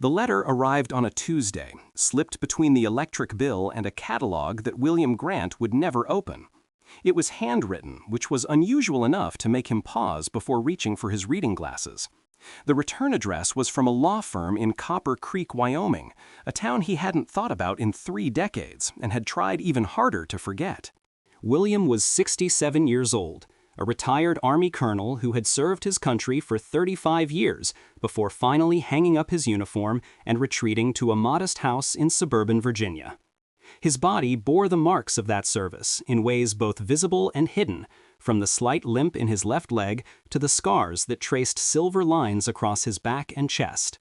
The letter arrived on a Tuesday, slipped between the electric bill and a catalog that William Grant would never open. It was handwritten, which was unusual enough to make him pause before reaching for his reading glasses. The return address was from a law firm in Copper Creek, Wyoming, a town he hadn't thought about in 3 decades and had tried even harder to forget. William was 67 years old, a retired Army colonel who had served his country for 35 years before finally hanging up his uniform and retreating to a modest house in suburban Virginia. His body bore the marks of that service in ways both visible and hidden, from the slight limp in his left leg to the scars that traced silver lines across his back and chest.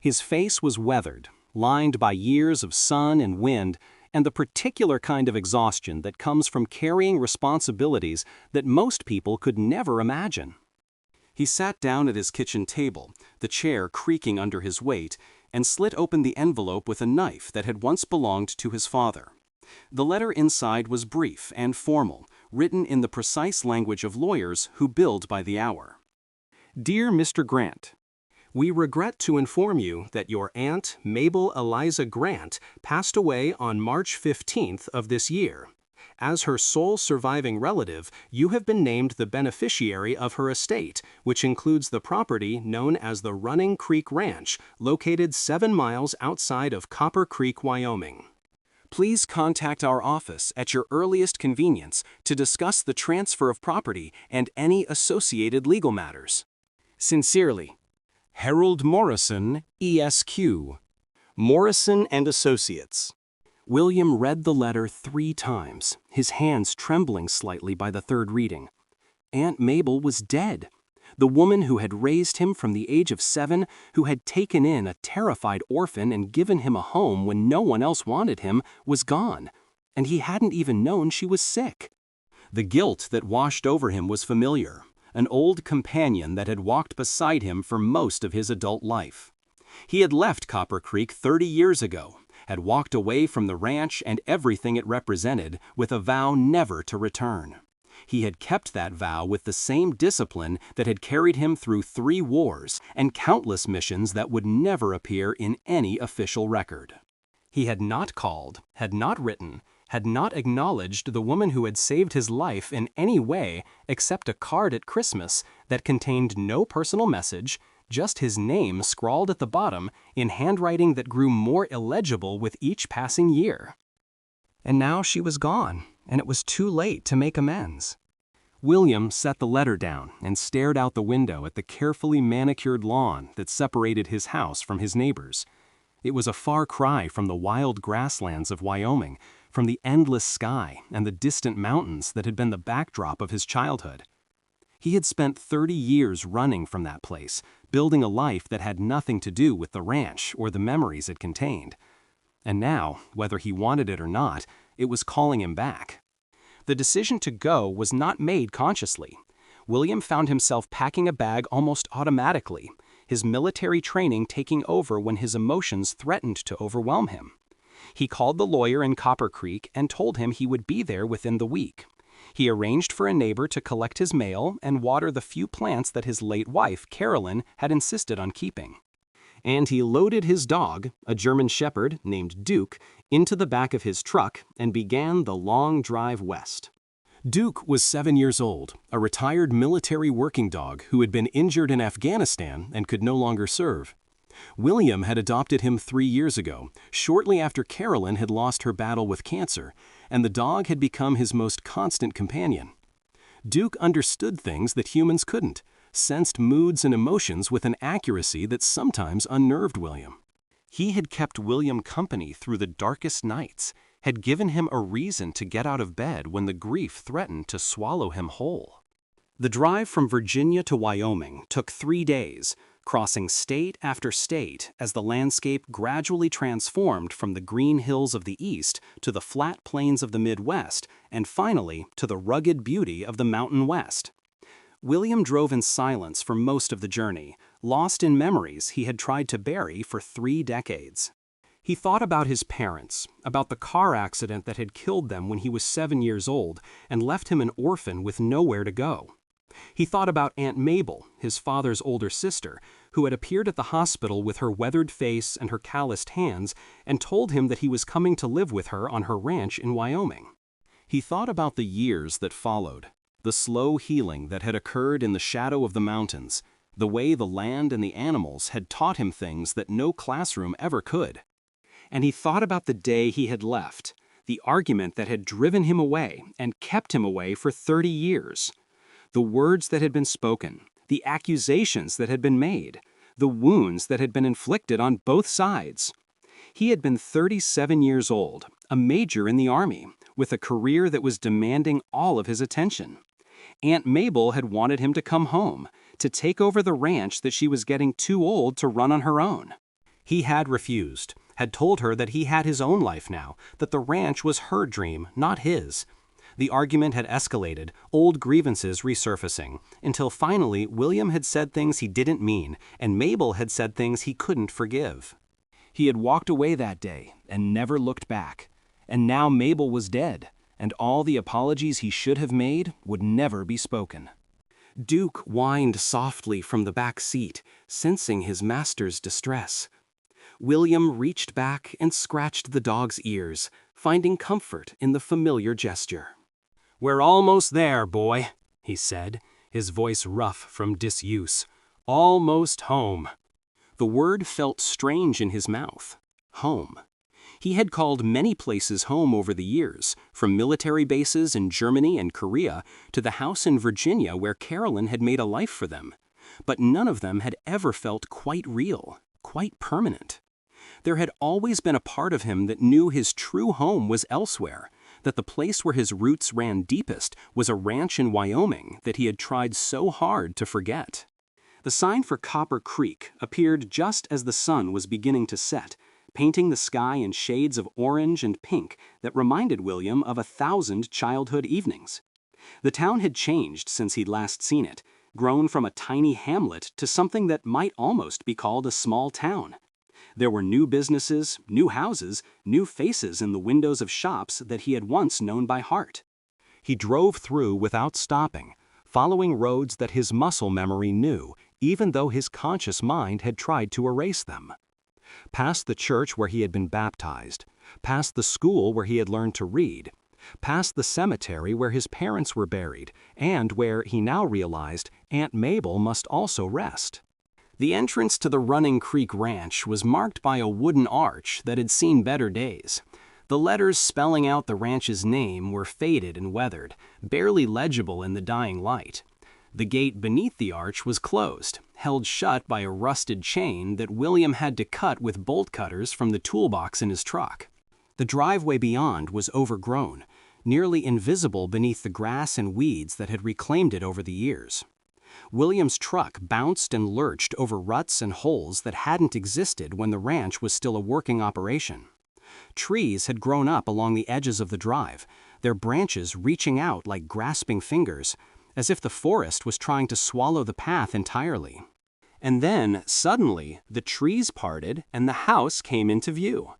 His face was weathered, lined by years of sun and wind, and the particular kind of exhaustion that comes from carrying responsibilities that most people could never imagine. He sat down at his kitchen table, the chair creaking under his weight, and slit open the envelope with a knife that had once belonged to his father. The letter inside was brief and formal, written in the precise language of lawyers who billed by the hour. Dear Mr. Grant, we regret to inform you that your aunt, Mabel Eliza Grant, passed away on March 15th of this year. As her sole surviving relative, you have been named the beneficiary of her estate, which includes the property known as the Running Creek Ranch, located 7 miles outside of Copper Creek, Wyoming. Please contact our office at your earliest convenience to discuss the transfer of property and any associated legal matters. Sincerely, Harold Morrison, ESQ. Morrison and Associates. William read the letter 3 times, his hands trembling slightly by the 3rd reading. Aunt Mabel was dead. The woman who had raised him from the age of 7, who had taken in a terrified orphan and given him a home when no one else wanted him, was gone, and he hadn't even known she was sick. The guilt that washed over him was familiar, an old companion that had walked beside him for most of his adult life. He had left Copper Creek 30 years ago, had walked away from the ranch and everything it represented with a vow never to return. He had kept that vow with the same discipline that had carried him through 3 wars and countless missions that would never appear in any official record. He had not called, had not written, had not acknowledged the woman who had saved his life in any way except a card at Christmas that contained no personal message, just his name scrawled at the bottom in handwriting that grew more illegible with each passing year. And now she was gone, and it was too late to make amends. William set the letter down and stared out the window at the carefully manicured lawn that separated his house from his neighbors. It was a far cry from the wild grasslands of Wyoming, from the endless sky and the distant mountains that had been the backdrop of his childhood. He had spent 30 years running from that place, building a life that had nothing to do with the ranch or the memories it contained. And now, whether he wanted it or not, it was calling him back. The decision to go was not made consciously. William found himself packing a bag almost automatically, his military training taking over when his emotions threatened to overwhelm him. He called the lawyer in Copper Creek and told him he would be there within the week. He arranged for a neighbor to collect his mail and water the few plants that his late wife, Carolyn, had insisted on keeping. And he loaded his dog, a German shepherd named Duke, into the back of his truck and began the long drive west. Duke was 7 years old, a retired military working dog who had been injured in Afghanistan and could no longer serve. William had adopted him 3 years ago, shortly after Carolyn had lost her battle with cancer, and the dog had become his most constant companion. Duke understood things that humans couldn't, sensed moods and emotions with an accuracy that sometimes unnerved William. He had kept William company through the darkest nights, had given him a reason to get out of bed when the grief threatened to swallow him whole. The drive from Virginia to Wyoming took 3 days, crossing state after state as the landscape gradually transformed from the green hills of the east to the flat plains of the Midwest and finally to the rugged beauty of the Mountain West. William drove in silence for most of the journey, lost in memories he had tried to bury for 3 decades. He thought about his parents, about the car accident that had killed them when he was 7 years old and left him an orphan with nowhere to go. He thought about Aunt Mabel, his father's older sister, who had appeared at the hospital with her weathered face and her calloused hands and told him that he was coming to live with her on her ranch in Wyoming. He thought about the years that followed, the slow healing that had occurred in the shadow of the mountains, the way the land and the animals had taught him things that no classroom ever could. And he thought about the day he had left, the argument that had driven him away and kept him away for 30 years. The words that had been spoken, the accusations that had been made, the wounds that had been inflicted on both sides. He had been 37 years old, a major in the army, with a career that was demanding all of his attention. Aunt Mabel had wanted him to come home, to take over the ranch that she was getting too old to run on her own. He had refused, had told her that he had his own life now, that the ranch was her dream, not his. The argument had escalated, old grievances resurfacing, until finally William had said things he didn't mean, and Mabel had said things he couldn't forgive. He had walked away that day and never looked back, and now Mabel was dead, and all the apologies he should have made would never be spoken. Duke whined softly from the back seat, sensing his master's distress. William reached back and scratched the dog's ears, finding comfort in the familiar gesture. "We're almost there, boy," he said, his voice rough from disuse. "Almost home." The word felt strange in his mouth. Home. He had called many places home over the years, from military bases in Germany and Korea to the house in Virginia where Carolyn had made a life for them. But none of them had ever felt quite real, quite permanent. There had always been a part of him that knew his true home was elsewhere, that the place where his roots ran deepest was a ranch in Wyoming that he had tried so hard to forget. The sign for Copper Creek appeared just as the sun was beginning to set, painting the sky in shades of orange and pink that reminded William of 1,000 childhood evenings. The town had changed since he'd last seen it, grown from a tiny hamlet to something that might almost be called a small town. There were new businesses, new houses, new faces in the windows of shops that he had once known by heart. He drove through without stopping, following roads that his muscle memory knew, even though his conscious mind had tried to erase them. Past the church where he had been baptized, past the school where he had learned to read, past the cemetery where his parents were buried, and where, he now realized, Aunt Mabel must also rest. The entrance to the Running Creek Ranch was marked by a wooden arch that had seen better days. The letters spelling out the ranch's name were faded and weathered, barely legible in the dying light. The gate beneath the arch was closed, held shut by a rusted chain that William had to cut with bolt cutters from the toolbox in his truck. The driveway beyond was overgrown, nearly invisible beneath the grass and weeds that had reclaimed it over the years. William's truck bounced and lurched over ruts and holes that hadn't existed when the ranch was still a working operation. Trees had grown up along the edges of the drive, their branches reaching out like grasping fingers, as if the forest was trying to swallow the path entirely. And then, suddenly, the trees parted and the house came into view.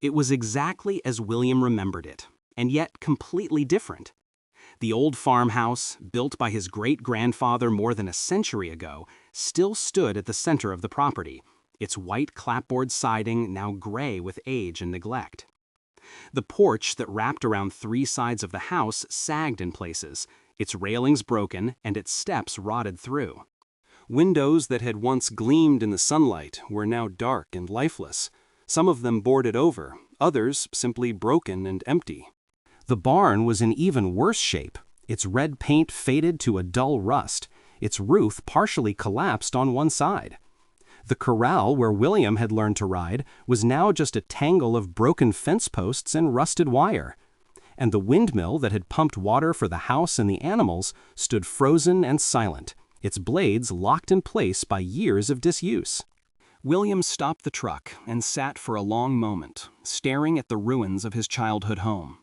It was exactly as William remembered it, and yet completely different. The old farmhouse, built by his great-grandfather more than a century ago, still stood at the center of the property, its white clapboard siding now gray with age and neglect. The porch that wrapped around 3 sides of the house sagged in places, its railings broken and its steps rotted through. Windows that had once gleamed in the sunlight were now dark and lifeless, some of them boarded over, others simply broken and empty. The barn was in even worse shape, its red paint faded to a dull rust, its roof partially collapsed on one side. The corral where William had learned to ride was now just a tangle of broken fence posts and rusted wire. And the windmill that had pumped water for the house and the animals stood frozen and silent, its blades locked in place by years of disuse. William stopped the truck and sat for a long moment, staring at the ruins of his childhood home.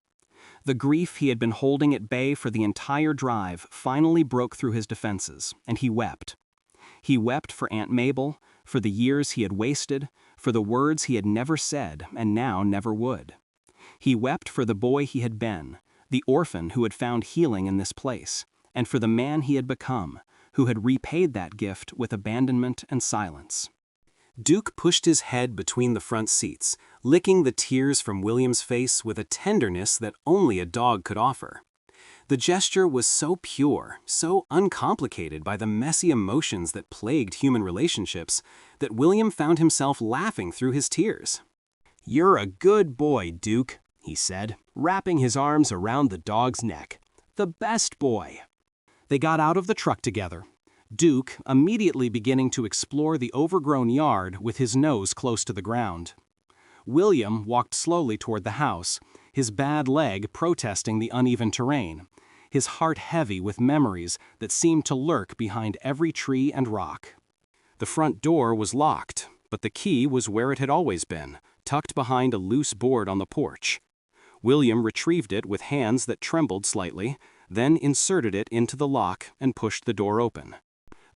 The grief he had been holding at bay for the entire drive finally broke through his defenses, and he wept. He wept for Aunt Mabel, for the years he had wasted, for the words he had never said and now never would. He wept for the boy he had been, the orphan who had found healing in this place, and for the man he had become, who had repaid that gift with abandonment and silence. Duke pushed his head between the front seats, licking the tears from William's face with a tenderness that only a dog could offer. The gesture was so pure, so uncomplicated by the messy emotions that plagued human relationships, that William found himself laughing through his tears. "You're a good boy, Duke," he said, wrapping his arms around the dog's neck. "The best boy." They got out of the truck together, Duke immediately beginning to explore the overgrown yard with his nose close to the ground. William walked slowly toward the house, his bad leg protesting the uneven terrain, his heart heavy with memories that seemed to lurk behind every tree and rock. The front door was locked, but the key was where it had always been, tucked behind a loose board on the porch. William retrieved it with hands that trembled slightly, then inserted it into the lock and pushed the door open.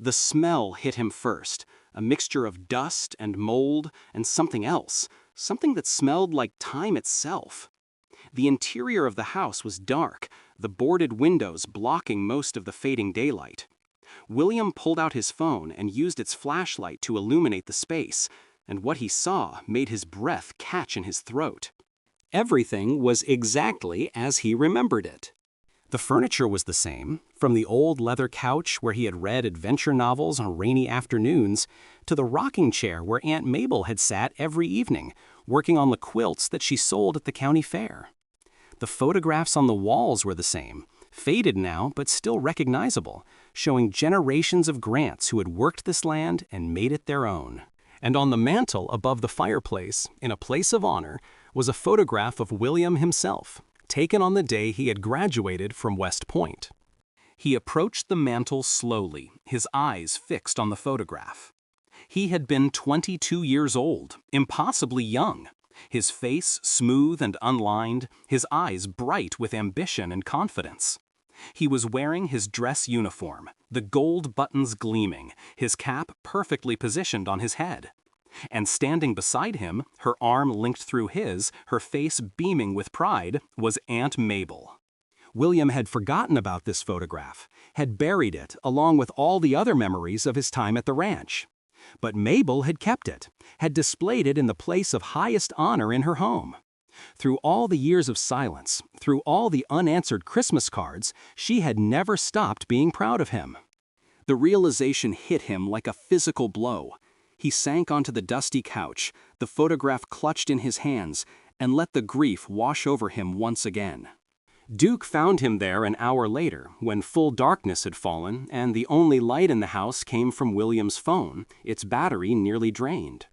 The smell hit him first, a mixture of dust and mold and something else, something that smelled like time itself. The interior of the house was dark, the boarded windows blocking most of the fading daylight. William pulled out his phone and used its flashlight to illuminate the space, and what he saw made his breath catch in his throat. Everything was exactly as he remembered it. The furniture was the same, from the old leather couch where he had read adventure novels on rainy afternoons, to the rocking chair where Aunt Mabel had sat every evening, working on the quilts that she sold at the county fair. The photographs on the walls were the same, faded now but still recognizable, showing generations of Grants who had worked this land and made it their own. And on the mantel above the fireplace, in a place of honor, was a photograph of William himself, taken on the day he had graduated from West Point. He approached the mantel slowly, his eyes fixed on the photograph. He had been 22 years old, impossibly young, his face smooth and unlined, his eyes bright with ambition and confidence. He was wearing his dress uniform, the gold buttons gleaming, his cap perfectly positioned on his head. And standing beside him, her arm linked through his, her face beaming with pride, was Aunt Mabel. William had forgotten about this photograph, had buried it along with all the other memories of his time at the ranch. But Mabel had kept it, had displayed it in the place of highest honor in her home. Through all the years of silence, through all the unanswered Christmas cards, she had never stopped being proud of him. The realization hit him like a physical blow. He sank onto the dusty couch, the photograph clutched in his hands, and let the grief wash over him once again. Duke found him there an hour later, when full darkness had fallen and the only light in the house came from William's phone, its battery nearly drained.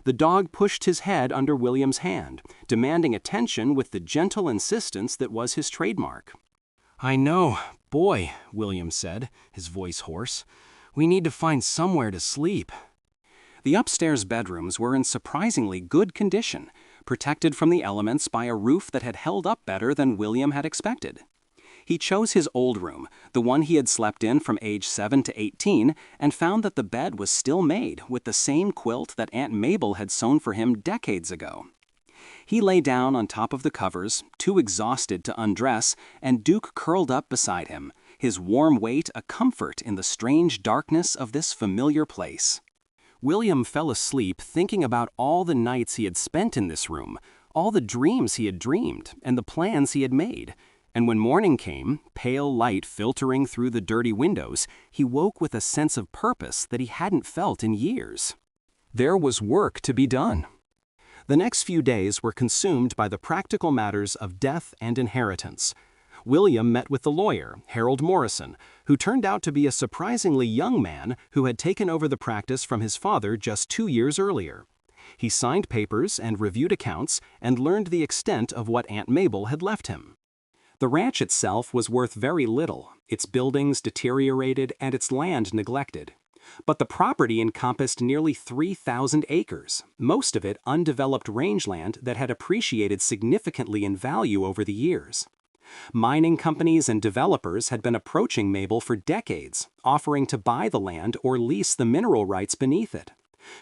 The dog pushed his head under William's hand, demanding attention with the gentle insistence that was his trademark. "I know, boy," William said, his voice hoarse. "We need to find somewhere to sleep." The upstairs bedrooms were in surprisingly good condition, protected from the elements by a roof that had held up better than William had expected. He chose his old room, the one he had slept in from age 7 to 18, and found that the bed was still made with the same quilt that Aunt Mabel had sewn for him decades ago. He lay down on top of the covers, too exhausted to undress, and Duke curled up beside him, his warm weight a comfort in the strange darkness of this familiar place. William fell asleep thinking about all the nights he had spent in this room, all the dreams he had dreamed, and the plans he had made. And when morning came, pale light filtering through the dirty windows, he woke with a sense of purpose that he hadn't felt in years. There was work to be done. The next few days were consumed by the practical matters of death and inheritance. William met with the lawyer, Harold Morrison, who turned out to be a surprisingly young man who had taken over the practice from his father just 2 years earlier. He signed papers and reviewed accounts and learned the extent of what Aunt Mabel had left him. The ranch itself was worth very little, its buildings deteriorated and its land neglected. But the property encompassed nearly 3,000 acres, most of it undeveloped rangeland that had appreciated significantly in value over the years. Mining companies and developers had been approaching Mabel for decades, offering to buy the land or lease the mineral rights beneath it.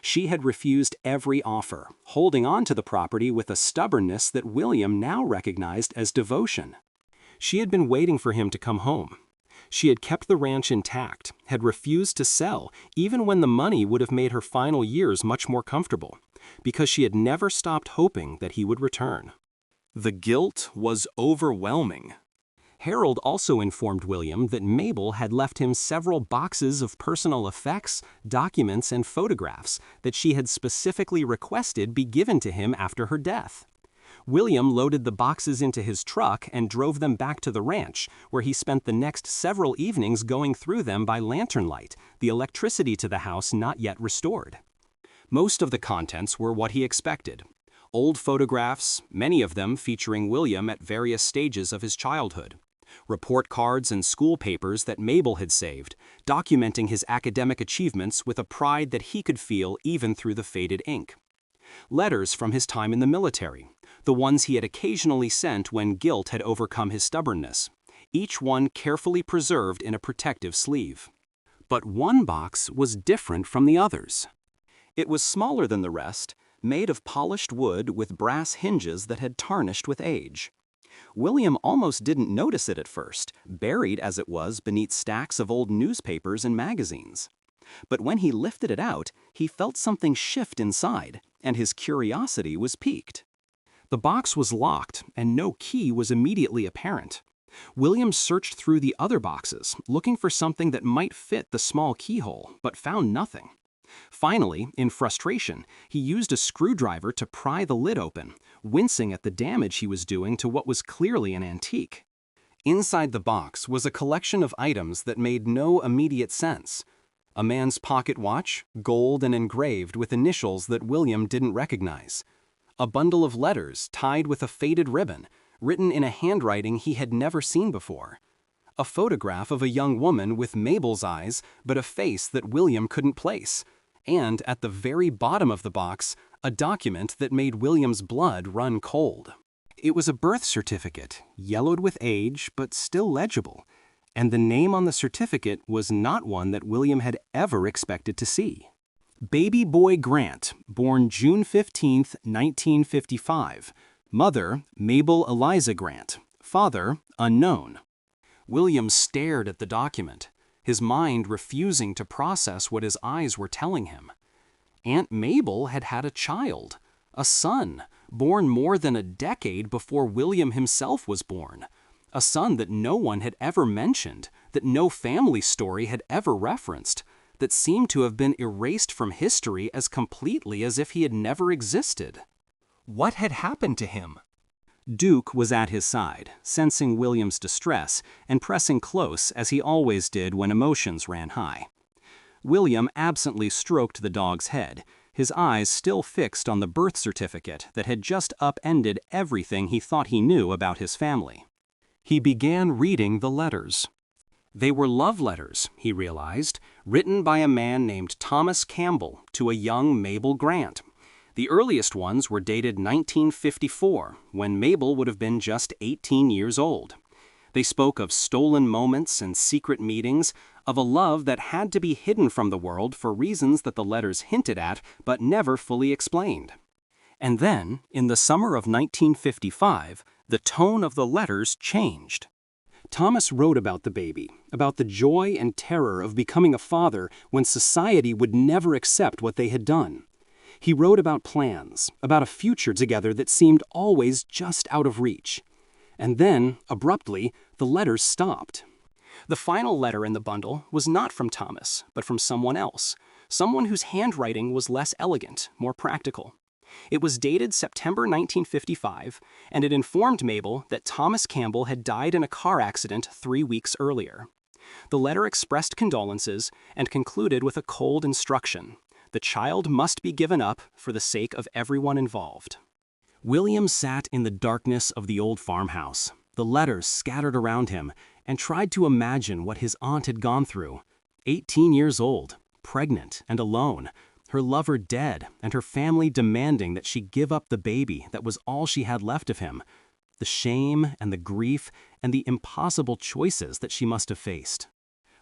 She had refused every offer, holding on to the property with a stubbornness that William now recognized as devotion. She had been waiting for him to come home. She had kept the ranch intact, had refused to sell, even when the money would have made her final years much more comfortable, because she had never stopped hoping that he would return. The guilt was overwhelming. Harold also informed William that Mabel had left him several boxes of personal effects, documents, and photographs that she had specifically requested be given to him after her death. William loaded the boxes into his truck and drove them back to the ranch, where he spent the next several evenings going through them by lantern light, the electricity to the house not yet restored. Most of the contents were what he expected. Old photographs, many of them featuring William at various stages of his childhood. Report cards and school papers that Mabel had saved, documenting his academic achievements with a pride that he could feel even through the faded ink. Letters from his time in the military, the ones he had occasionally sent when guilt had overcome his stubbornness, each one carefully preserved in a protective sleeve. But one box was different from the others. It was smaller than the rest, made of polished wood with brass hinges that had tarnished with age. William almost didn't notice it at first, buried as it was beneath stacks of old newspapers and magazines. But when he lifted it out, he felt something shift inside, and his curiosity was piqued. The box was locked, and no key was immediately apparent. William searched through the other boxes, looking for something that might fit the small keyhole, but found nothing. Finally, in frustration, he used a screwdriver to pry the lid open, wincing at the damage he was doing to what was clearly an antique. Inside the box was a collection of items that made no immediate sense. A man's pocket watch, gold and engraved with initials that William didn't recognize. A bundle of letters tied with a faded ribbon, written in a handwriting he had never seen before. A photograph of a young woman with Mabel's eyes, but a face that William couldn't place. And at the very bottom of the box, a document that made William's blood run cold. It was a birth certificate, yellowed with age, but still legible, and the name on the certificate was not one that William had ever expected to see. Baby boy Grant, born June 15, 1955. Mother, Mabel Eliza Grant. Father, unknown. William stared at the document, his mind refusing to process what his eyes were telling him. Aunt Mabel had had a child, a son, born more than a decade before William himself was born. A son that no one had ever mentioned, that no family story had ever referenced, that seemed to have been erased from history as completely as if he had never existed. What had happened to him? Duke was at his side, sensing William's distress and pressing close as he always did when emotions ran high. William absently stroked the dog's head, his eyes still fixed on the birth certificate that had just upended everything he thought he knew about his family. He began reading the letters. They were love letters, he realized, written by a man named Thomas Campbell to a young Mabel Grant. The earliest ones were dated 1954, when Mabel would have been just 18 years old. They spoke of stolen moments and secret meetings, of a love that had to be hidden from the world for reasons that the letters hinted at but never fully explained. And then, in the summer of 1955, the tone of the letters changed. Thomas wrote about the baby, about the joy and terror of becoming a father when society would never accept what they had done. He wrote about plans, about a future together that seemed always just out of reach. And then, abruptly, the letters stopped. The final letter in the bundle was not from Thomas, but from someone else, someone whose handwriting was less elegant, more practical. It was dated September 1955, and it informed Mabel that Thomas Campbell had died in a car accident 3 weeks earlier. The letter expressed condolences and concluded with a cold instruction. The child must be given up for the sake of everyone involved. William sat in the darkness of the old farmhouse, the letters scattered around him, and tried to imagine what his aunt had gone through. 18 years old, pregnant and alone, her lover dead, and her family demanding that she give up the baby that was all she had left of him. The shame and the grief and the impossible choices that she must have faced.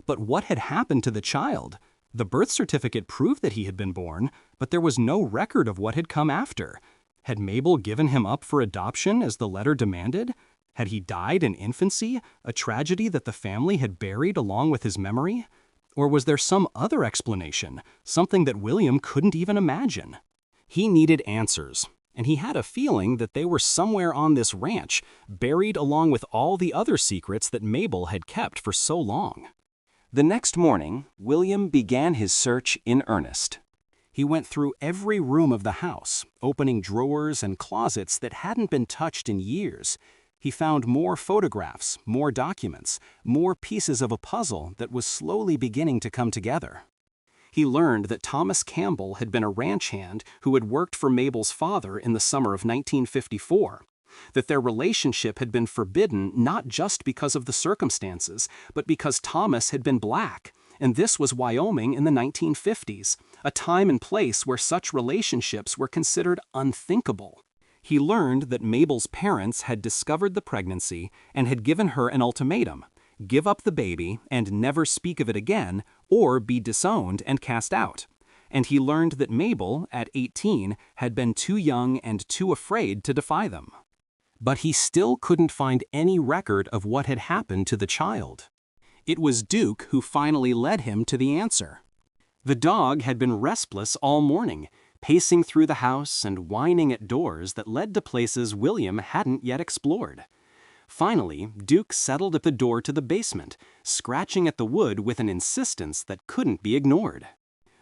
But what had happened to the child? The birth certificate proved that he had been born, but there was no record of what had come after. Had Mabel given him up for adoption as the letter demanded? Had he died in infancy, a tragedy that the family had buried along with his memory? Or was there some other explanation, something that William couldn't even imagine? He needed answers, and he had a feeling that they were somewhere on this ranch, buried along with all the other secrets that Mabel had kept for so long. The next morning, William began his search in earnest. He went through every room of the house, opening drawers and closets that hadn't been touched in years. He found more photographs, more documents, more pieces of a puzzle that was slowly beginning to come together. He learned that Thomas Campbell had been a ranch hand who had worked for Mabel's father in the summer of 1954, that their relationship had been forbidden not just because of the circumstances, but because Thomas had been black, and this was Wyoming in the 1950s, a time and place where such relationships were considered unthinkable. He learned that Mabel's parents had discovered the pregnancy and had given her an ultimatum: give up the baby and never speak of it again, or be disowned and cast out. And he learned that Mabel, at 18, had been too young and too afraid to defy them. But he still couldn't find any record of what had happened to the child. It was Duke who finally led him to the answer. The dog had been restless all morning, pacing through the house and whining at doors that led to places William hadn't yet explored. Finally, Duke settled at the door to the basement, scratching at the wood with an insistence that couldn't be ignored.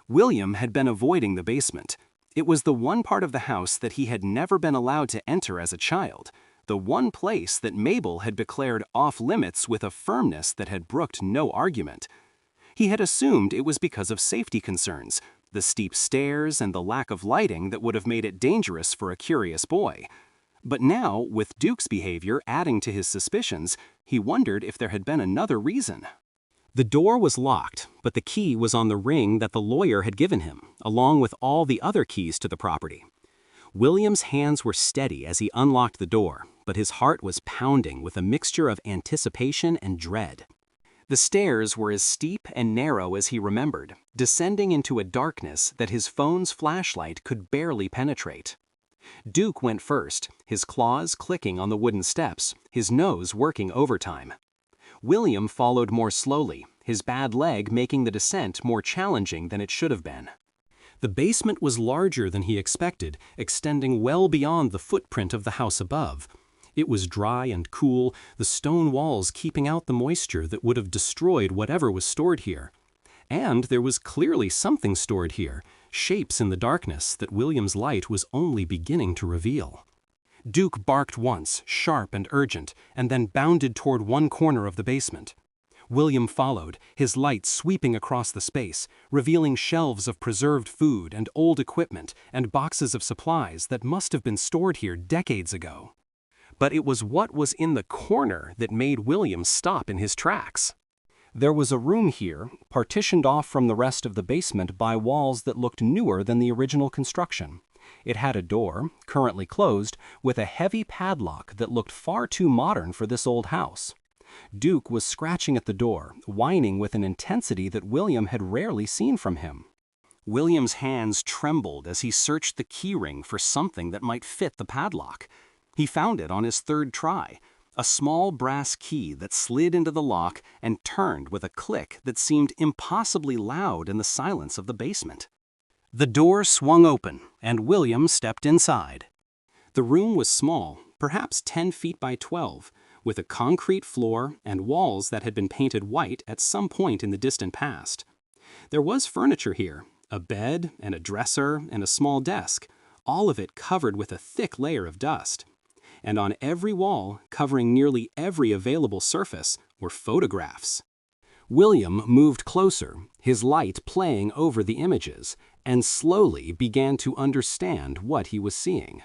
William had been avoiding the basement. It was the one part of the house that he had never been allowed to enter as a child, the one place that Mabel had declared off-limits with a firmness that had brooked no argument. He had assumed it was because of safety concerns, the steep stairs and the lack of lighting that would have made it dangerous for a curious boy. But now, with Duke's behavior adding to his suspicions, he wondered if there had been another reason. The door was locked, but the key was on the ring that the lawyer had given him, along with all the other keys to the property. William's hands were steady as he unlocked the door, but his heart was pounding with a mixture of anticipation and dread. The stairs were as steep and narrow as he remembered, descending into a darkness that his phone's flashlight could barely penetrate. Duke went first, his claws clicking on the wooden steps, his nose working overtime. William followed more slowly, his bad leg making the descent more challenging than it should have been. The basement was larger than he expected, extending well beyond the footprint of the house above. It was dry and cool, the stone walls keeping out the moisture that would have destroyed whatever was stored here. And there was clearly something stored here, shapes in the darkness that William's light was only beginning to reveal. Duke barked once, sharp and urgent, and then bounded toward one corner of the basement. William followed, his light sweeping across the space, revealing shelves of preserved food and old equipment and boxes of supplies that must have been stored here decades ago. But it was what was in the corner that made William stop in his tracks. There was a room here, partitioned off from the rest of the basement by walls that looked newer than the original construction. It had a door, currently closed, with a heavy padlock that looked far too modern for this old house. Duke was scratching at the door, whining with an intensity that William had rarely seen from him. William's hands trembled as he searched the keyring for something that might fit the padlock. He found it on his third try, a small brass key that slid into the lock and turned with a click that seemed impossibly loud in the silence of the basement. The door swung open, and William stepped inside. The room was small, perhaps 10 feet by 12, with a concrete floor and walls that had been painted white at some point in the distant past. There was furniture here, a bed and a dresser and a small desk, all of it covered with a thick layer of dust. And on every wall, covering nearly every available surface, were photographs. William moved closer, his light playing over the images, and slowly began to understand what he was seeing.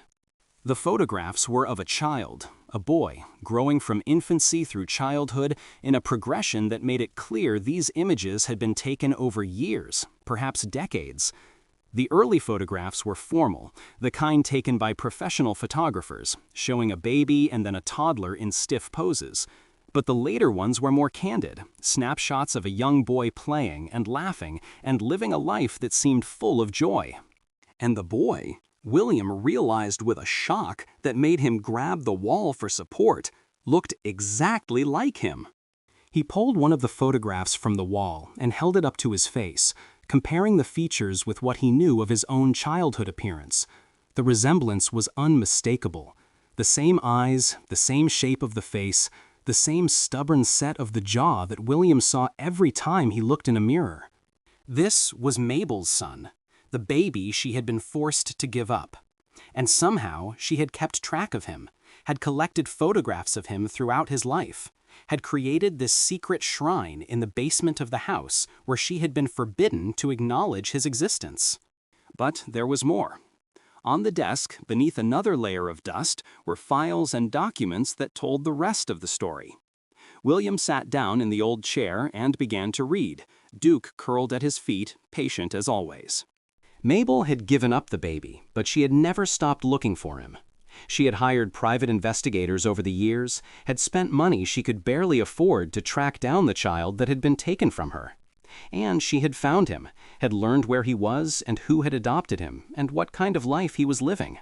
The photographs were of a child, a boy, growing from infancy through childhood in a progression that made it clear these images had been taken over years, perhaps decades. The early photographs were formal, the kind taken by professional photographers, showing a baby and then a toddler in stiff poses. But the later ones were more candid, snapshots of a young boy playing and laughing and living a life that seemed full of joy. And the boy, William realized with a shock that made him grab the wall for support, looked exactly like him. He pulled one of the photographs from the wall and held it up to his face, comparing the features with what he knew of his own childhood appearance. The resemblance was unmistakable. The same eyes, the same shape of the face, the same stubborn set of the jaw that William saw every time he looked in a mirror. This was Mabel's son, the baby she had been forced to give up. And somehow she had kept track of him, had collected photographs of him throughout his life, had created this secret shrine in the basement of the house where she had been forbidden to acknowledge his existence. But there was more. On the desk, beneath another layer of dust, were files and documents that told the rest of the story. William sat down in the old chair and began to read, Duke curled at his feet, patient as always. Mabel had given up the baby, but she had never stopped looking for him. She had hired private investigators over the years, had spent money she could barely afford to track down the child that had been taken from her. And she had found him, had learned where he was and who had adopted him and what kind of life he was living.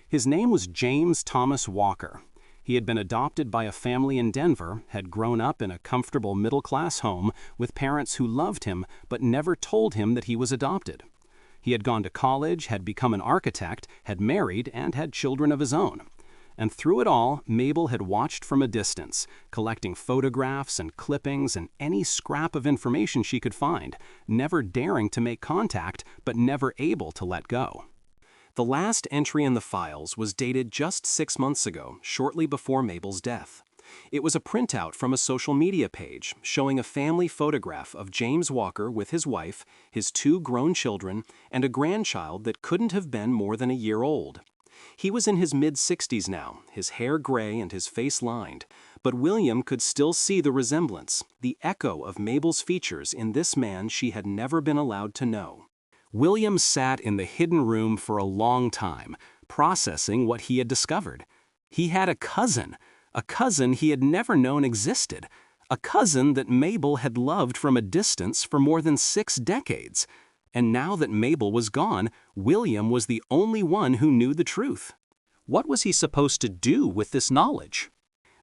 His name was James Thomas Walker. He had been adopted by a family in Denver, had grown up in a comfortable middle-class home with parents who loved him but never told him that he was adopted. He had gone to college, had become an architect, had married, and had children of his own. And through it all, Mabel had watched from a distance, collecting photographs and clippings and any scrap of information she could find, never daring to make contact, but never able to let go. The last entry in the files was dated just 6 months ago, shortly before Mabel's death. It was a printout from a social media page showing a family photograph of James Walker with his wife, his 2 grown children, and a grandchild that couldn't have been more than a year old. He was in his mid-60s now, his hair gray and his face lined, but William could still see the resemblance, the echo of Mabel's features in this man she had never been allowed to know. William sat in the hidden room for a long time, processing what he had discovered. He had a cousin he had never known existed, a cousin that Mabel had loved from a distance for more than 6 decades. And now that Mabel was gone, William was the only one who knew the truth. What was he supposed to do with this knowledge?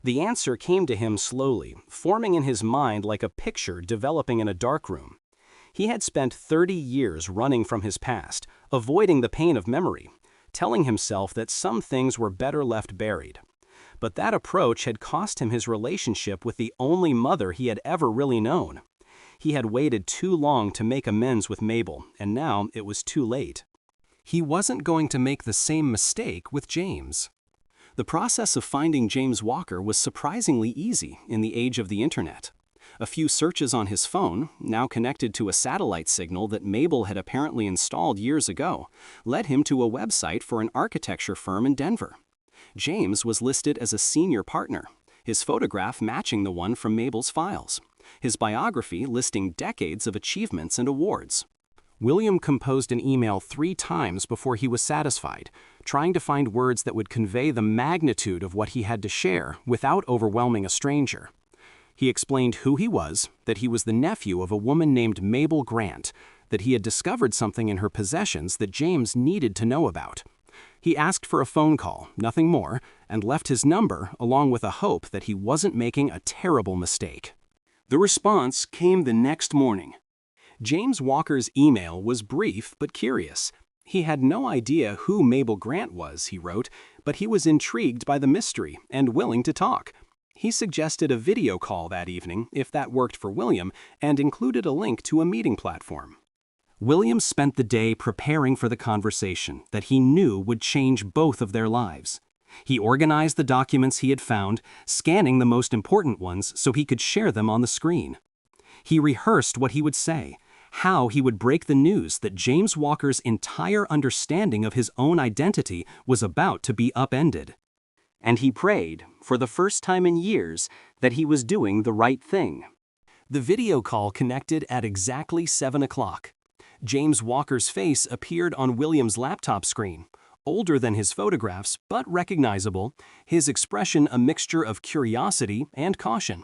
The answer came to him slowly, forming in his mind like a picture developing in a darkroom. He had spent 30 years running from his past, avoiding the pain of memory, telling himself that some things were better left buried. But that approach had cost him his relationship with the only mother he had ever really known. He had waited too long to make amends with Mabel, and now it was too late. He wasn't going to make the same mistake with James. The process of finding James Walker was surprisingly easy in the age of the internet. A few searches on his phone, now connected to a satellite signal that Mabel had apparently installed years ago, led him to a website for an architecture firm in Denver. James was listed as a senior partner, his photograph matching the one from Mabel's files, his biography listing decades of achievements and awards. William composed an email 3 times before he was satisfied, trying to find words that would convey the magnitude of what he had to share without overwhelming a stranger. He explained who he was, that he was the nephew of a woman named Mabel Grant, that he had discovered something in her possessions that James needed to know about. He asked for a phone call, nothing more, and left his number along with a hope that he wasn't making a terrible mistake. The response came the next morning. James Walker's email was brief but curious. He had no idea who Mabel Grant was, he wrote, but he was intrigued by the mystery and willing to talk. He suggested a video call that evening, if that worked for William, and included a link to a meeting platform. William spent the day preparing for the conversation that he knew would change both of their lives. He organized the documents he had found, scanning the most important ones so he could share them on the screen. He rehearsed what he would say, how he would break the news that James Walker's entire understanding of his own identity was about to be upended. And he prayed, for the first time in years, that he was doing the right thing. The video call connected at exactly 7 o'clock. James Walker's face appeared on William's laptop screen, older than his photographs, but recognizable, his expression a mixture of curiosity and caution.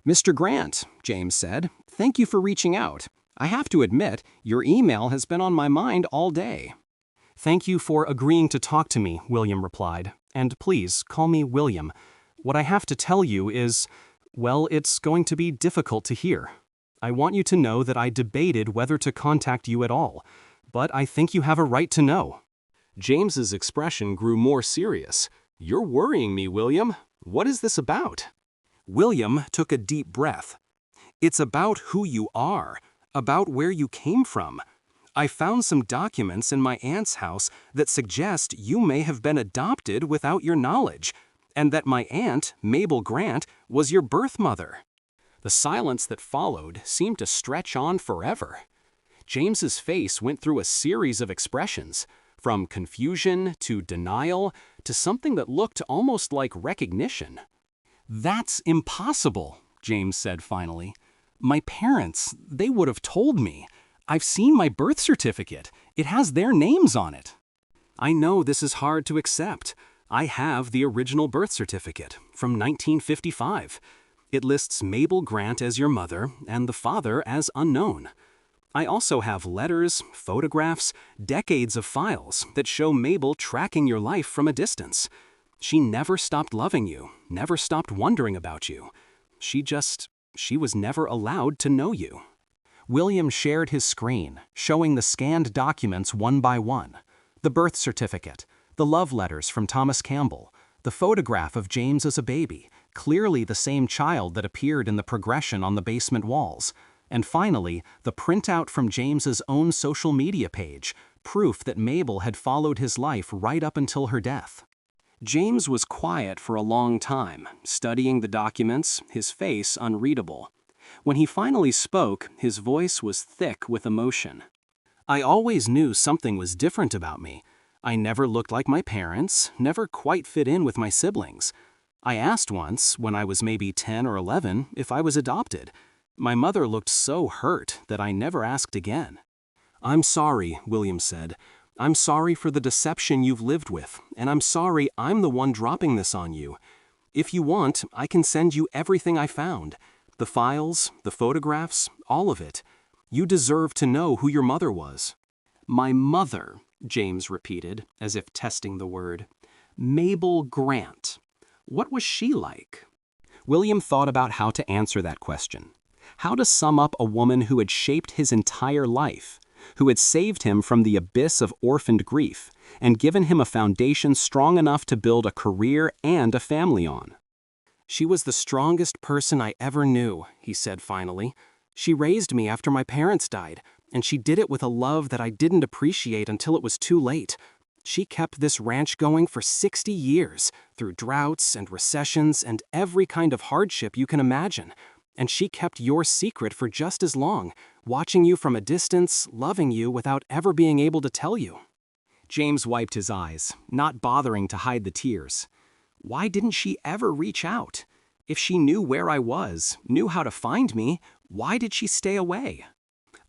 "Mr. Grant," James said, "thank you for reaching out. I have to admit, your email has been on my mind all day." "Thank you for agreeing to talk to me," William replied. "And please, call me William. What I have to tell you is, well, it's going to be difficult to hear. I want you to know that I debated whether to contact you at all, but I think you have a right to know." James's expression grew more serious. "You're worrying me, William. What is this about?" William took a deep breath. "It's about who you are, about where you came from. I found some documents in my aunt's house that suggest you may have been adopted without your knowledge, and that my aunt, Mabel Grant, was your birth mother." The silence that followed seemed to stretch on forever. James's face went through a series of expressions, from confusion to denial to something that looked almost like recognition. "That's impossible," James said finally. "My parents, they would have told me. I've seen my birth certificate. It has their names on it." "I know this is hard to accept. I have the original birth certificate from 1955. It lists Mabel Grant as your mother and the father as unknown. I also have letters, photographs, decades of files that show Mabel tracking your life from a distance. She never stopped loving you, never stopped wondering about you. She was never allowed to know you." William shared his screen, showing the scanned documents one by one. The birth certificate, the love letters from Thomas Campbell, the photograph of James as a baby, clearly the same child that appeared in the progression on the basement walls, and finally, the printout from James's own social media page, proof that Mabel had followed his life right up until her death. James was quiet for a long time, studying the documents, his face unreadable. When he finally spoke, his voice was thick with emotion. "I always knew something was different about me. I never looked like my parents, never quite fit in with my siblings. I asked once, when I was maybe 10 or 11, if I was adopted. My mother looked so hurt that I never asked again." "I'm sorry," William said. "I'm sorry for the deception you've lived with, and I'm sorry I'm the one dropping this on you. If you want, I can send you everything I found. The files, the photographs, all of it. You deserve to know who your mother was." "My mother," James repeated, as if testing the word. "Mabel Grant. What was she like?" William thought about how to answer that question. How to sum up a woman who had shaped his entire life, who had saved him from the abyss of orphaned grief, and given him a foundation strong enough to build a career and a family on. "She was the strongest person I ever knew," he said finally. "She raised me after my parents died, and she did it with a love that I didn't appreciate until it was too late. She kept this ranch going for 60 years, through droughts and recessions and every kind of hardship you can imagine. And she kept your secret for just as long, watching you from a distance, loving you without ever being able to tell you." James wiped his eyes, not bothering to hide the tears. "Why didn't she ever reach out? If she knew where I was, knew how to find me, why did she stay away?"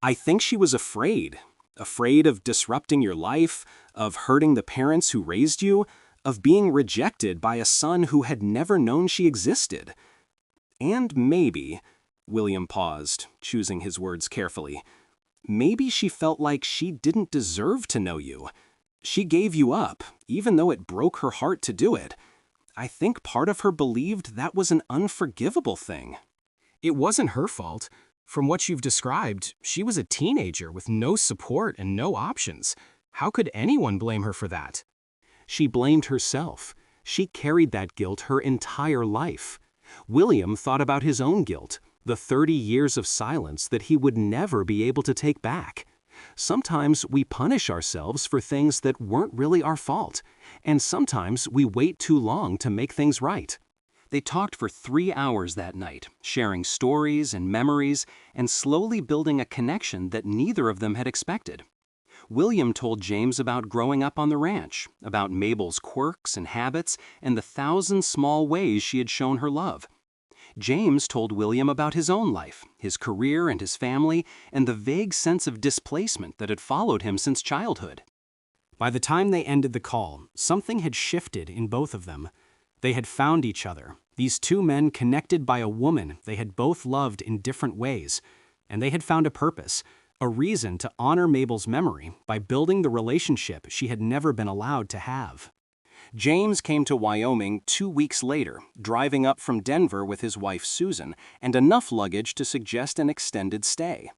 "I think she was afraid. Afraid of disrupting your life, of hurting the parents who raised you, of being rejected by a son who had never known she existed. And maybe," William paused, choosing his words carefully, "maybe she felt like she didn't deserve to know you. She gave you up, even though it broke her heart to do it. I think part of her believed that was an unforgivable thing." "It wasn't her fault. From what you've described, she was a teenager with no support and no options. How could anyone blame her for that?" "She blamed herself. She carried that guilt her entire life." William thought about his own guilt, the 30 years of silence that he would never be able to take back. Sometimes we punish ourselves for things that weren't really our fault, and sometimes we wait too long to make things right. They talked for 3 hours that night, sharing stories and memories, and slowly building a connection that neither of them had expected. William told James about growing up on the ranch, about Mabel's quirks and habits, and the 1,000 small ways she had shown her love. James told William about his own life, his career and his family, and the vague sense of displacement that had followed him since childhood. By the time they ended the call, something had shifted in both of them. They had found each other, these two men connected by a woman they had both loved in different ways, and they had found a purpose, a reason to honor Mabel's memory by building the relationship she had never been allowed to have. James came to Wyoming 2 weeks later, driving up from Denver with his wife Susan and enough luggage to suggest an extended stay.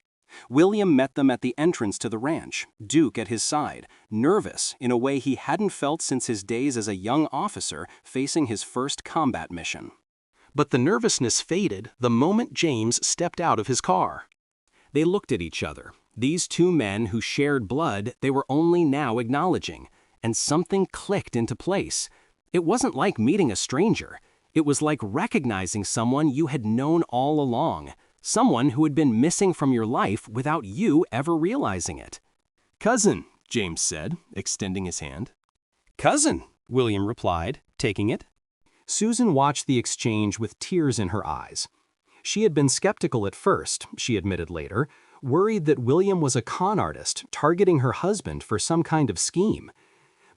William met them at the entrance to the ranch, Duke at his side, nervous in a way he hadn't felt since his days as a young officer facing his first combat mission. But the nervousness faded the moment James stepped out of his car. They looked at each other, these two men who shared blood they were only now acknowledging, and something clicked into place. It wasn't like meeting a stranger. It was like recognizing someone you had known all along, someone who had been missing from your life without you ever realizing it. "Cousin," James said, extending his hand. "Cousin," William replied, taking it. Susan watched the exchange with tears in her eyes. She had been skeptical at first, she admitted later, worried that William was a con artist targeting her husband for some kind of scheme.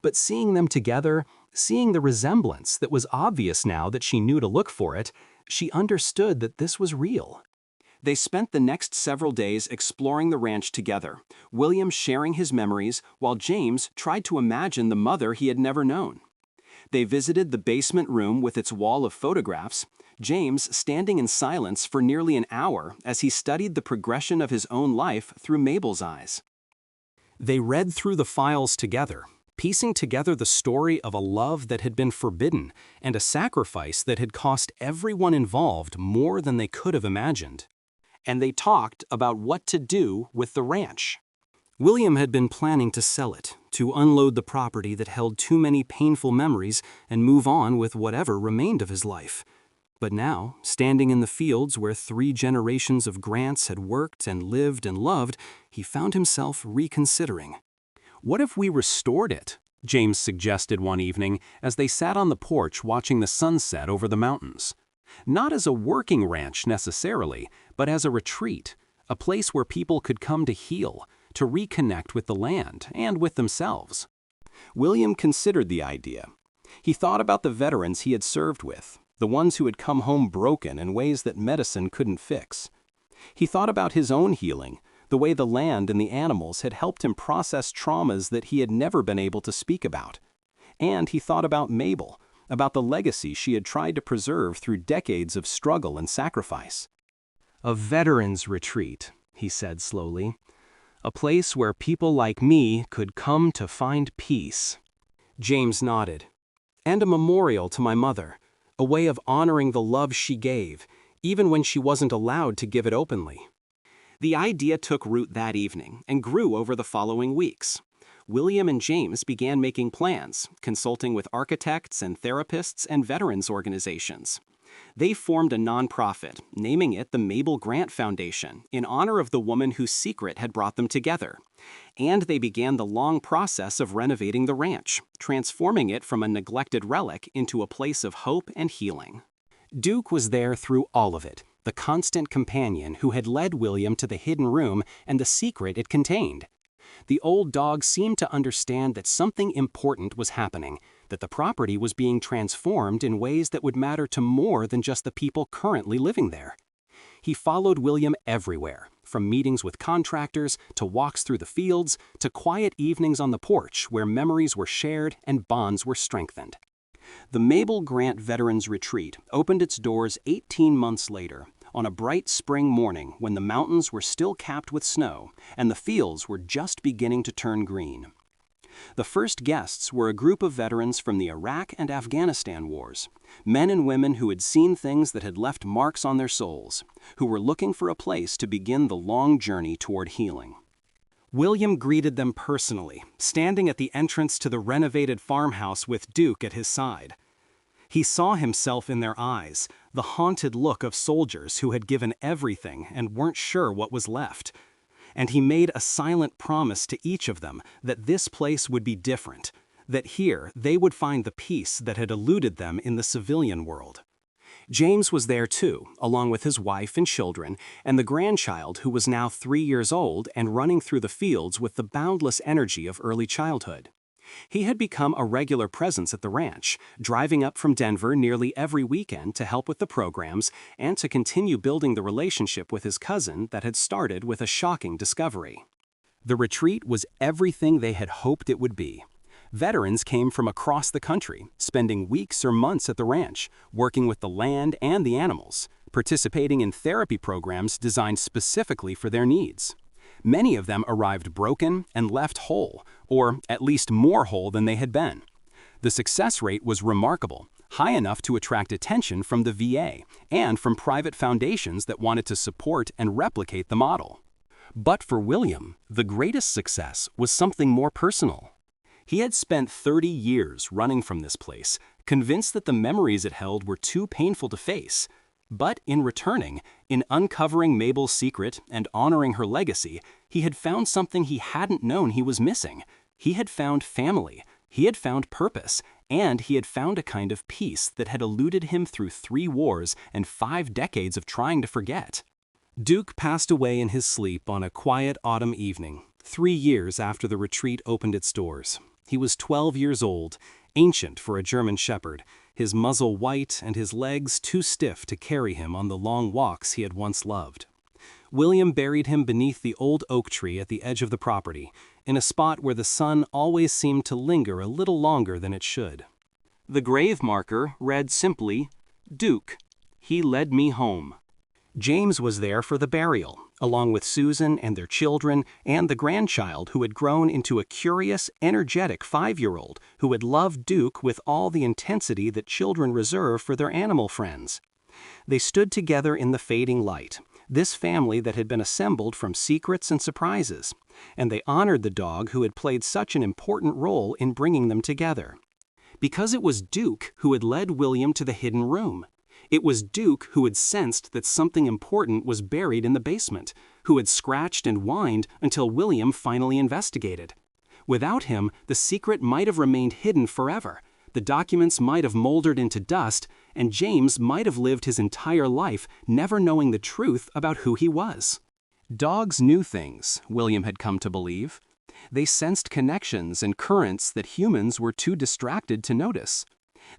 But seeing them together, seeing the resemblance that was obvious now that she knew to look for it, she understood that this was real. They spent the next several days exploring the ranch together, William sharing his memories while James tried to imagine the mother he had never known. They visited the basement room with its wall of photographs, James standing in silence for nearly an hour as he studied the progression of his own life through Mabel's eyes. They read through the files together, piecing together the story of a love that had been forbidden and a sacrifice that had cost everyone involved more than they could have imagined. And they talked about what to do with the ranch. William had been planning to sell it, to unload the property that held too many painful memories and move on with whatever remained of his life. But now, standing in the fields where 3 generations of Grants had worked and lived and loved, he found himself reconsidering. "What if we restored it?" James suggested one evening as they sat on the porch watching the sunset over the mountains. Not as a working ranch necessarily, but as a retreat, a place where people could come to heal, to reconnect with the land and with themselves. William considered the idea. He thought about the veterans he had served with, the ones who had come home broken in ways that medicine couldn't fix. He thought about his own healing, the way the land and the animals had helped him process traumas that he had never been able to speak about. And he thought about Mabel, about the legacy she had tried to preserve through decades of struggle and sacrifice. "A veterans' retreat," he said slowly. "A place where people like me could come to find peace." James nodded. "And a memorial to my mother, a way of honoring the love she gave, even when she wasn't allowed to give it openly." The idea took root that evening and grew over the following weeks. William and James began making plans, consulting with architects and therapists and veterans organizations. They formed a nonprofit, naming it the Mabel Grant Foundation, in honor of the woman whose secret had brought them together. And they began the long process of renovating the ranch, transforming it from a neglected relic into a place of hope and healing. Duke was there through all of it, the constant companion who had led William to the hidden room and the secret it contained. The old dog seemed to understand that something important was happening, that the property was being transformed in ways that would matter to more than just the people currently living there. He followed William everywhere, from meetings with contractors, to walks through the fields, to quiet evenings on the porch where memories were shared and bonds were strengthened. The Mabel Grant Veterans Retreat opened its doors 18 months later, on a bright spring morning when the mountains were still capped with snow and the fields were just beginning to turn green. The first guests were a group of veterans from the Iraq and Afghanistan wars, men and women who had seen things that had left marks on their souls, who were looking for a place to begin the long journey toward healing. William greeted them personally, standing at the entrance to the renovated farmhouse with Duke at his side. He saw himself in their eyes, the haunted look of soldiers who had given everything and weren't sure what was left. And he made a silent promise to each of them that this place would be different, that here they would find the peace that had eluded them in the civilian world. James was there too, along with his wife and children, and the grandchild who was now 3 years old and running through the fields with the boundless energy of early childhood. He had become a regular presence at the ranch, driving up from Denver nearly every weekend to help with the programs and to continue building the relationship with his cousin that had started with a shocking discovery. The retreat was everything they had hoped it would be. Veterans came from across the country, spending weeks or months at the ranch, working with the land and the animals, participating in therapy programs designed specifically for their needs. Many of them arrived broken and left whole, or at least more whole than they had been. The success rate was remarkable, high enough to attract attention from the VA and from private foundations that wanted to support and replicate the model. But for William, the greatest success was something more personal. He had spent 30 years running from this place, convinced that the memories it held were too painful to face. But in returning, in uncovering Mabel's secret and honoring her legacy, he had found something he hadn't known he was missing. He had found family, he had found purpose, and he had found a kind of peace that had eluded him through 3 wars and 5 decades of trying to forget. Duke passed away in his sleep on a quiet autumn evening, 3 years after the retreat opened its doors. He was 12 years old, ancient for a German shepherd, his muzzle white and his legs too stiff to carry him on the long walks he had once loved. William buried him beneath the old oak tree at the edge of the property, in a spot where the sun always seemed to linger a little longer than it should. The grave marker read simply, "Duke, he led me home." James was there for the burial, along with Susan and their children and the grandchild who had grown into a curious, energetic 5-year-old who had loved Duke with all the intensity that children reserve for their animal friends. They stood together in the fading light, this family that had been assembled from secrets and surprises, and they honored the dog who had played such an important role in bringing them together. Because it was Duke who had led William to the hidden room. It was Duke who had sensed that something important was buried in the basement, who had scratched and whined until William finally investigated. Without him, the secret might have remained hidden forever. The documents might have moldered into dust, and James might have lived his entire life never knowing the truth about who he was. Dogs knew things, William had come to believe. They sensed connections and currents that humans were too distracted to notice.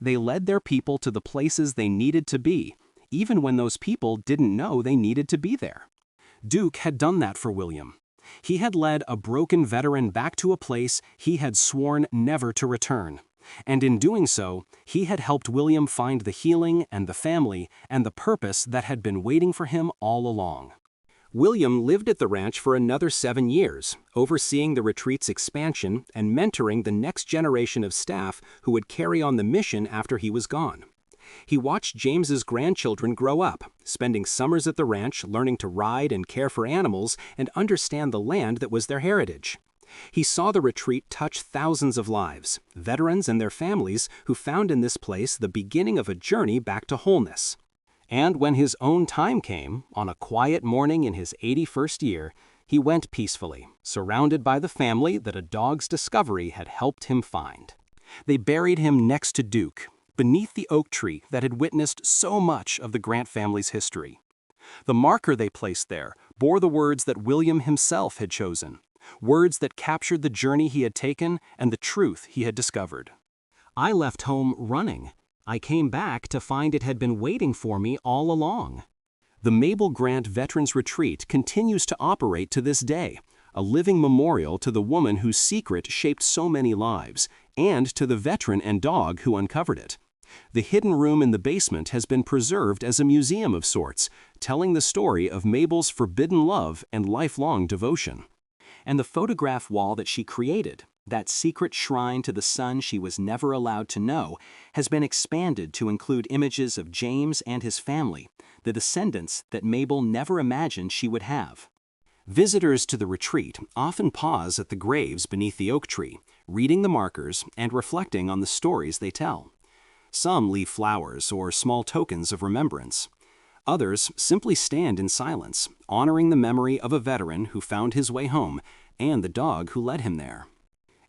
They led their people to the places they needed to be, even when those people didn't know they needed to be there. Duke had done that for William. He had led a broken veteran back to a place he had sworn never to return. And in doing so, he had helped William find the healing and the family and the purpose that had been waiting for him all along. William lived at the ranch for another 7 years, overseeing the retreat's expansion and mentoring the next generation of staff who would carry on the mission after he was gone. He watched James's grandchildren grow up, spending summers at the ranch learning to ride and care for animals and understand the land that was their heritage. He saw the retreat touch thousands of lives, veterans and their families who found in this place the beginning of a journey back to wholeness. And when his own time came, on a quiet morning in his 81st year, he went peacefully, surrounded by the family that a dog's discovery had helped him find. They buried him next to Duke, beneath the oak tree that had witnessed so much of the Grant family's history. The marker they placed there bore the words that William himself had chosen, words that captured the journey he had taken and the truth he had discovered. "I left home running. I came back to find it had been waiting for me all along." The Mabel Grant Veterans Retreat continues to operate to this day, a living memorial to the woman whose secret shaped so many lives, and to the veteran and dog who uncovered it. The hidden room in the basement has been preserved as a museum of sorts, telling the story of Mabel's forbidden love and lifelong devotion. And the photograph wall that she created, that secret shrine to the son she was never allowed to know, has been expanded to include images of James and his family, the descendants that Mabel never imagined she would have. Visitors to the retreat often pause at the graves beneath the oak tree, reading the markers and reflecting on the stories they tell. Some leave flowers or small tokens of remembrance. Others simply stand in silence, honoring the memory of a veteran who found his way home and the dog who led him there.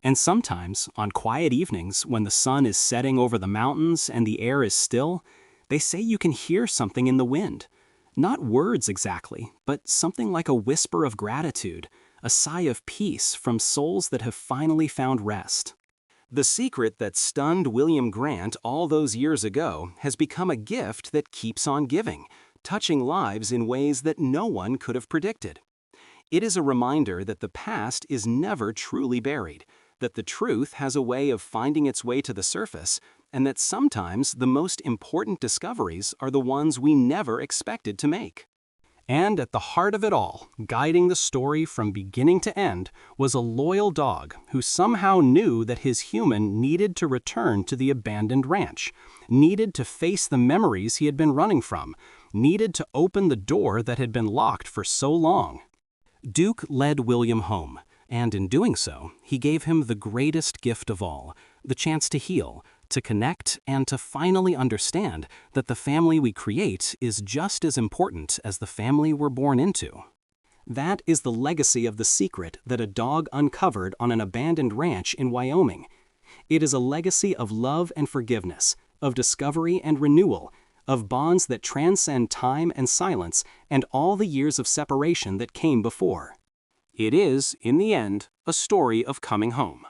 And sometimes, on quiet evenings when the sun is setting over the mountains and the air is still, they say you can hear something in the wind. Not words exactly, but something like a whisper of gratitude, a sigh of peace from souls that have finally found rest. The secret that stunned William Grant all those years ago has become a gift that keeps on giving, touching lives in ways that no one could have predicted. It is a reminder that the past is never truly buried, that the truth has a way of finding its way to the surface, and that sometimes the most important discoveries are the ones we never expected to make. And at the heart of it all, guiding the story from beginning to end, was a loyal dog who somehow knew that his human needed to return to the abandoned ranch, needed to face the memories he had been running from, needed to open the door that had been locked for so long. Duke led William home, and in doing so, he gave him the greatest gift of all, the chance to heal, to connect, and to finally understand that the family we create is just as important as the family we're born into. That is the legacy of the secret that a dog uncovered on an abandoned ranch in Wyoming. It is a legacy of love and forgiveness, of discovery and renewal, of bonds that transcend time and silence and all the years of separation that came before. It is, in the end, a story of coming home.